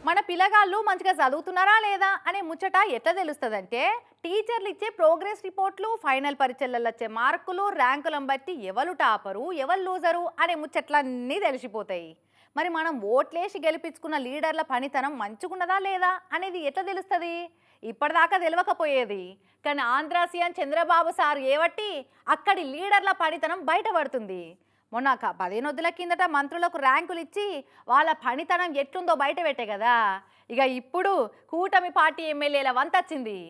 మన పిల్లగాళ్ళు మంచిగా చదువుతున్నారా లేదా అనే ముచ్చట ఎట్లా తెలుస్తుందంటే టీచర్లు ఇచ్చే ప్రోగ్రెస్ రిపోర్ట్లు, ఫైనల్ పరీక్షలలో వచ్చే మార్కులు, ర్యాంకులను బట్టి ఎవరు టాపరు ఎవరు లూజరు అనే ముచ్చట్లన్నీ తెలిసిపోతాయి. మరి మనం ఓట్లేసి గెలిపించుకున్న లీడర్ల పనితనం మంచుకున్నదా లేదా అనేది ఎట్లా తెలుస్తుంది? ఇప్పటిదాకా తెలియకపోయేది, కానీ ఆంధ్ర సీఎం చంద్రబాబు సార్ ఏవట్టి అక్కడి లీడర్ల పనితనం బయటపడుతుంది. మొన్న 15 రోజుల కిందట మంత్రులకు ర్యాంకులు ఇచ్చి వాళ్ళ పనితనం ఎట్లుందో బయట పెట్టే కదా. ఇక ఇప్పుడు కూటమి పార్టీ ఎమ్మెల్యేల వంతొచ్చింది.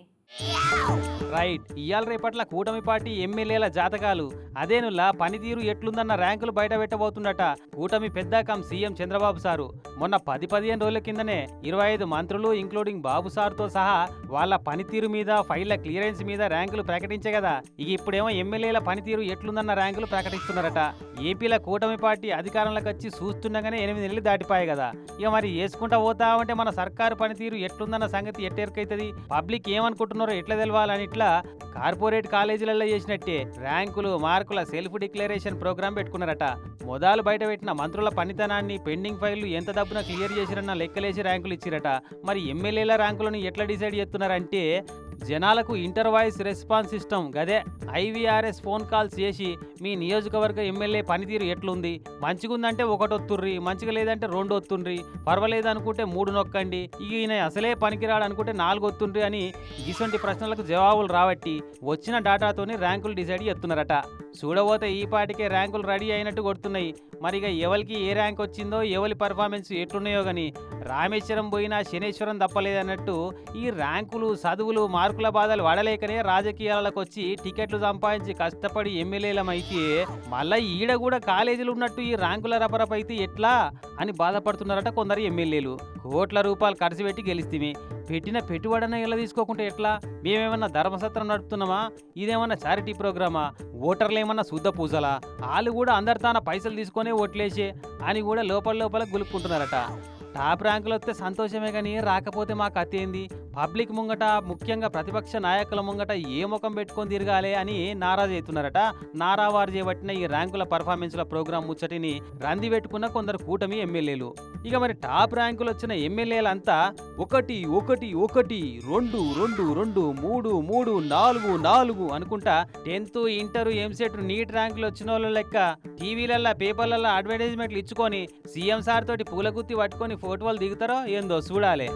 రైట్, ఇయాల రేపట్ల కూటమి పార్టీ ఎమ్మెల్యేల జాతకాలు అదేనులా పనితీరు ఎట్లుందన్న ర్యాంకులు బయట పెట్టబోతుండట కూటమి పెద్దాకం సీఎం చంద్రబాబు సారు. మొన్న 10-15 రోజుల కిందనే 25 మంత్రులు ఇంక్లూడింగ్ బాబు సార్తో సహా వాళ్ళ పనితీరు మీద, ఫైళ్ల క్లియరెన్స్ మీద ర్యాంకులు ప్రకటించే కదా. ఇక ఇప్పుడేమో ఎమ్మెల్యేల పనితీరు ఎట్లుందన్న ర్యాంకులు ప్రకటిస్తున్నారట. ఏపీల కూటమి పార్టీ అధికారంలోకి వచ్చి చూస్తుండగానే 8 నెలలు దాటిపాయి కదా. ఇక మరి వేసుకుంటా పోతా ఉంటే మన సర్కారు పనితీరు ఎట్లుందన్న సంగతి ఎట్టెరకైతుంది, పబ్లిక్ ఏమనుకుంటున్నారో ఎట్లా తెలవాలని ఇట్లా కార్పొరేట్ కాలేజీలలో చేసినట్టే ర్యాంకులు, మార్కుల సెల్ఫ్ డిక్లరేషన్ ప్రోగ్రాం పెట్టుకున్నారట. మొదలు బయట పెట్టిన మంత్రుల పనితనాన్ని, పెండింగ్ ఫైళ్లు ఎంత డబ్బున క్లియర్ చేసిరన్న లెక్కలేసి ర్యాంకులు ఇచ్చిరట. మరి ఎమ్మెల్యేల ర్యాంకులను ఎట్లా డిసైడ్ చేస్తున్నారంటే జనాలకు ఇంటర్ వాయిస్ రెస్పాన్స్ సిస్టమ్ గదే IVRS ఫోన్ కాల్స్ చేసి మీ నియోజకవర్గ ఎమ్మెల్యే పనితీరు ఎట్లుంది, మంచిగుందంటే 1 ఒత్తుండ్రి, మంచిగా లేదంటే 2 ఒత్తుండ్రి, పర్వాలేదు అనుకుంటే 3 నొక్కండి, ఈయన అసలే పనికిరాడు అనుకుంటే 4 ఒత్తుండ్రి అని ఇటువంటి ప్రశ్నలకు జవాబులు రాబట్టి వచ్చిన డాటాతోని ర్యాంకులు డిసైడ్ చేస్తున్నారట. చూడబోతే ఈ పాటికే ర్యాంకులు రెడీ అయినట్టు కొడుతున్నాయి. మరిగా ఎవరికి ఏ ర్యాంక్ వచ్చిందో, ఎవరి పర్ఫార్మెన్స్ ఎట్లున్నాయో గాని రామేశ్వరం పోయినా శనేశ్వరం తప్పలేదన్నట్టు ఈ ర్యాంకులు, చదువులు, మార్కుల బాధలు వడలేకనే రాజకీయాలకు వచ్చి టికెట్లు సంపాదించి కష్టపడి ఎమ్మెల్యేలమైతే మళ్ళీ ఈడ కూడా కాలేజీలు ఉన్నట్టు ఈ ర్యాంకుల రపరపైతే ఎట్లా అని బాధపడుతున్నారట కొందరు ఎమ్మెల్యేలు. కోట్ల రూపాయలు ఖర్చు పెట్టి గెలిస్తేమి, పెట్టిన పెట్టుబడిన ఎలా తీసుకోకుంటే ఎట్లా? మేమేమన్నా ధర్మసత్రం నడుపుతున్నామా? ఇదేమన్నా చారిటీ ప్రోగ్రామా? ఓటర్లు ఏమన్నా శుద్ధ పూజలా? వాళ్ళు కూడా అందరు తాన పైసలు తీసుకొని ఓట్లేసే అని కూడా లోపల గులుపుకుంటున్నారట. టాప్ ర్యాంకులు వస్తే సంతోషమే కానీ రాకపోతే మా కథ ఏంది? పబ్లిక్ ముంగట, ముఖ్యంగా ప్రతిపక్ష నాయకుల ముంగట ఏ ముఖం పెట్టుకొని తిరగాలి అని నారాజు అవుతున్నారట. నారావారు చేపట్టిన ఈ ర్యాంకుల పర్ఫార్మెన్స్ల ప్రోగ్రాం ముచ్చటిని రంది పెట్టుకున్న కొందరు కూటమి ఎమ్మెల్యేలు. ఇక మరి టాప్ ర్యాంకులు వచ్చిన ఎమ్మెల్యేలంతా 1 1 1 2 2 2 3 3 4 4 అనుకుంటా 10th, ఇంటర్, ఎంసెట్, నీట్ ర్యాంకులు వచ్చిన వాళ్ళ లెక్క టీవీలల్లా, పేపర్లల్లో అడ్వర్టైజ్మెంట్లు ఇచ్చుకొని సీఎం సార్ తోటి పూలగుత్తి పట్టుకొని ఫోటోలు దిగుతారో ఏందో చూడాలి.